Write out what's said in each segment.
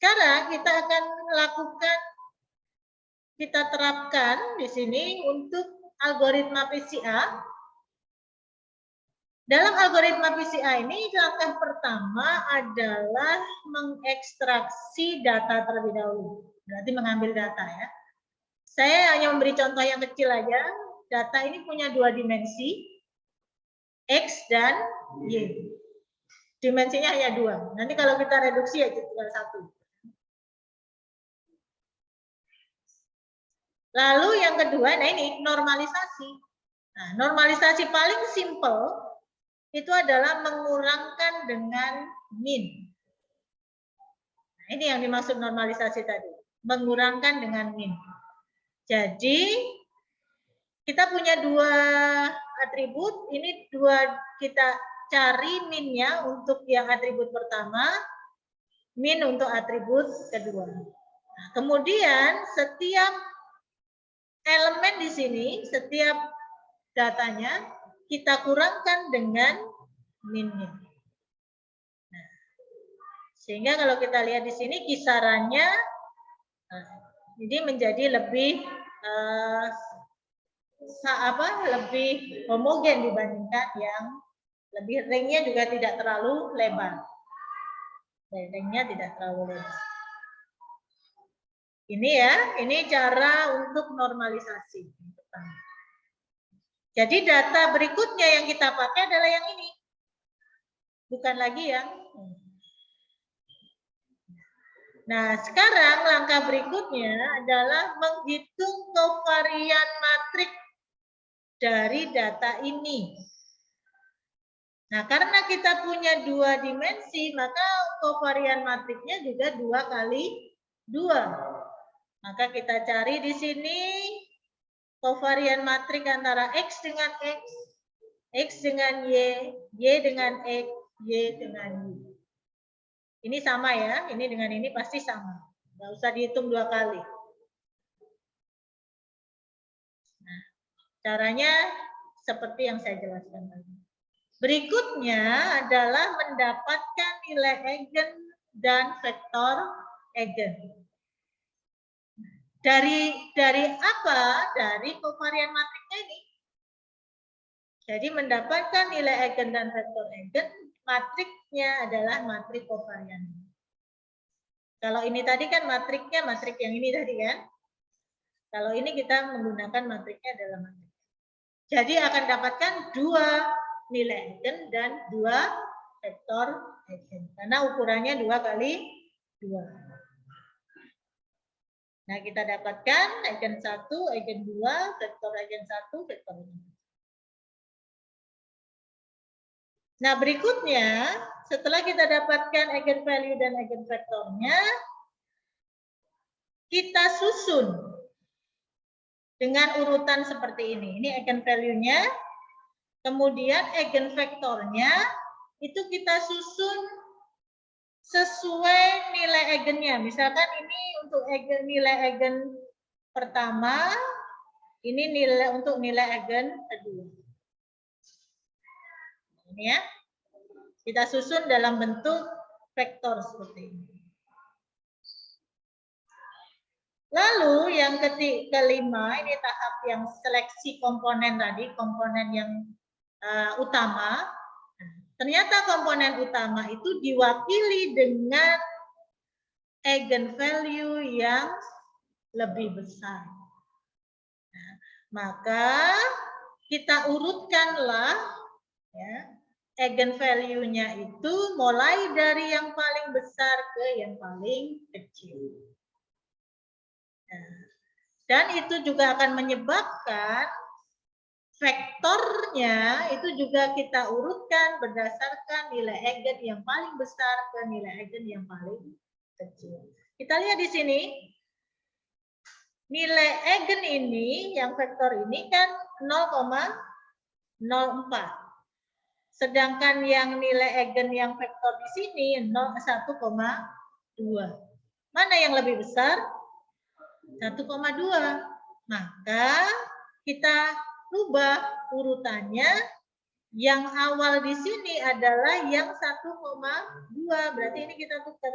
Sekarang kita akan lakukan, kita terapkan di sini untuk algoritma PCA. Dalam algoritma PCA ini, langkah pertama adalah mengekstraksi data terlebih dahulu. Berarti mengambil data ya. Saya hanya memberi contoh yang kecil aja. Data ini punya dua dimensi, X dan Y. Dimensinya hanya dua. Nanti kalau kita reduksi ya tinggal satu. Lalu yang kedua, nah ini normalisasi. Nah, normalisasi paling simple itu adalah mengurangkan dengan min. Nah, ini yang dimaksud normalisasi tadi, mengurangkan dengan min. Jadi kita punya dua atribut, ini dua kita cari minnya untuk yang atribut pertama, min untuk atribut kedua. Nah, kemudian setiap elemen di sini, setiap datanya kita kurangkan dengan minnya. Nah, sehingga kalau kita lihat di sini kisarannya ini menjadi lebih lebih homogen dibandingkan yang lebih ringnya juga tidak terlalu lebar. Ringnya tidak terlalu lebar. Ini ya, ini cara untuk normalisasi. Jadi data berikutnya yang kita pakai adalah yang ini. Bukan lagi yang ini. Nah, sekarang langkah berikutnya adalah menghitung kovarian matrik dari data ini. Nah, karena kita punya dua dimensi, maka kovarian matriknya juga 2 kali 2. Maka kita cari di sini kovarian matrik antara X dengan X, X dengan Y, Y dengan X, Y dengan Y. Ini sama ya, ini dengan ini pasti sama. Nggak usah dihitung 2 kali. Nah, caranya seperti yang saya jelaskan tadi. Berikutnya adalah mendapatkan nilai eigen dan vektor eigen. Dari apa? Dari kovarian matriknya ini. Jadi mendapatkan nilai eigen dan vektor eigen, matriknya adalah matrik kovarian. Kalau ini tadi kan matriknya matrik yang ini tadi kan. Kalau ini kita menggunakan matriknya adalah matrik. Jadi akan dapatkan 2 nilai eigen dan 2 vektor eigen. Karena ukurannya 2 kali 2. Nah, kita dapatkan eigen 1, eigen 2, vektor eigen 1, vektor eigen 2. Nah, berikutnya setelah kita dapatkan eigenvalue dan eigenvektornya, kita susun dengan urutan seperti ini. Ini eigenvalue-nya, kemudian eigenvektornya itu kita susun sesuai nilai eigennya. Misalkan ini untuk nilai eigen pertama, ini nilai untuk nilai eigen kedua. Ini ya. Kita susun dalam bentuk vektor seperti ini. Lalu yang kelima, ini tahap yang seleksi komponen tadi, komponen yang utama. Ternyata komponen utama itu diwakili dengan eigenvalue yang lebih besar. Nah, maka kita urutkanlah ya, eigenvalue-nya itu mulai dari yang paling besar ke yang paling kecil. Nah, dan itu juga akan menyebabkan vektornya itu juga kita urutkan berdasarkan nilai eigen yang paling besar ke nilai eigen yang paling kecil. Kita lihat di sini. Nilai eigen ini, yang vektor ini kan 0,04. Sedangkan yang nilai eigen yang vektor di sini 1,2. Mana yang lebih besar? 1,2. Maka kita rubah urutannya. Yang awal di sini adalah yang 1,2. Berarti ini kita tukar.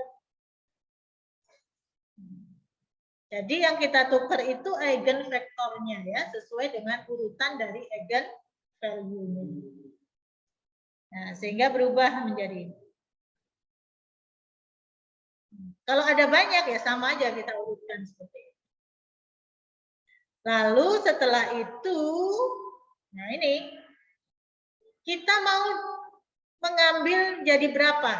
Jadi yang kita tukar itu eigenvektornya ya, sesuai dengan urutan dari eigenvalue-nya. Nah, sehingga berubah menjadi. Kalau ada banyak ya sama aja kita urutkan seperti itu. Lalu setelah itu, nah ini kita mau mengambil jadi berapa?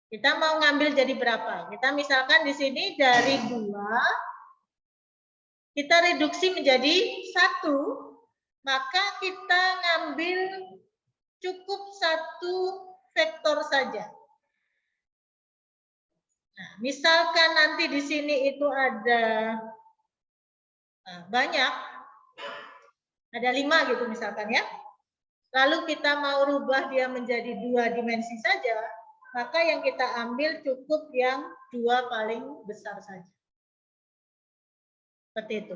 Kita mau ngambil jadi berapa? Kita misalkan di sini dari 2, kita reduksi menjadi 1, maka kita ngambil cukup 1 vektor saja. Nah, misalkan nanti di sini itu ada banyak, ada 5 gitu misalkan ya. Lalu kita mau rubah dia menjadi 2 dimensi saja, maka yang kita ambil cukup yang 2 paling besar saja. Seperti itu.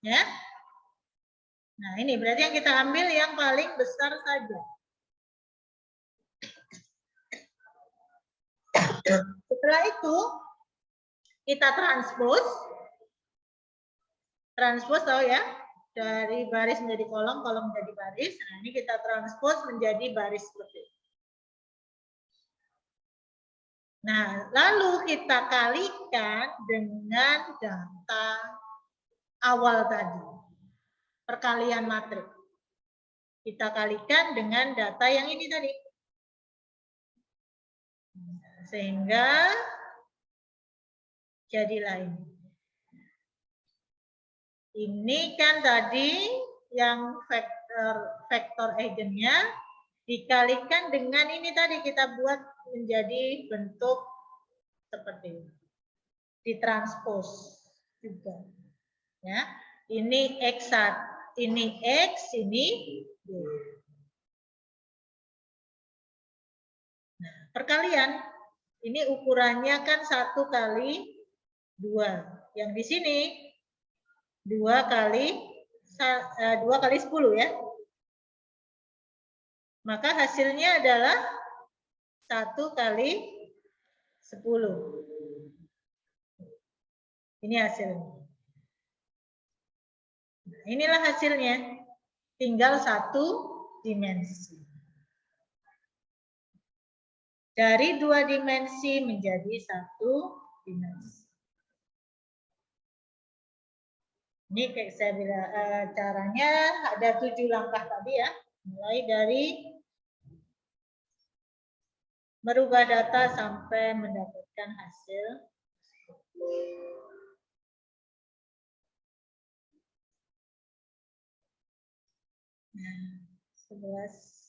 Ya. Nah, ini berarti yang kita ambil yang paling besar saja. Setelah itu, kita transpose. Transpose tahu ya? Dari baris menjadi kolom, kolom menjadi baris. Nah, ini kita transpose menjadi baris seperti ini. Nah, lalu kita kalikan dengan data awal tadi. Perkalian matrik. Kita kalikan dengan data yang ini tadi. Sehingga jadilah ini. Ini kan tadi yang vektor eigennya dikalikan dengan ini tadi kita buat menjadi bentuk seperti ini. Ditranspose juga. Ya. Ini X1, ini X, ini Y. Nah, perkalian ini ukurannya kan 1 kali 2. Yang di sini 2 kali 10 ya. Maka hasilnya adalah 1 kali 10. Ini hasilnya. Nah, inilah hasilnya. Tinggal 1 dimensi. Dari 2 dimensi menjadi 1 dimensi. Ini kayak saya bilang caranya ada 7 langkah tadi ya. Mulai dari merubah data sampai mendapatkan hasil. Nah, 11.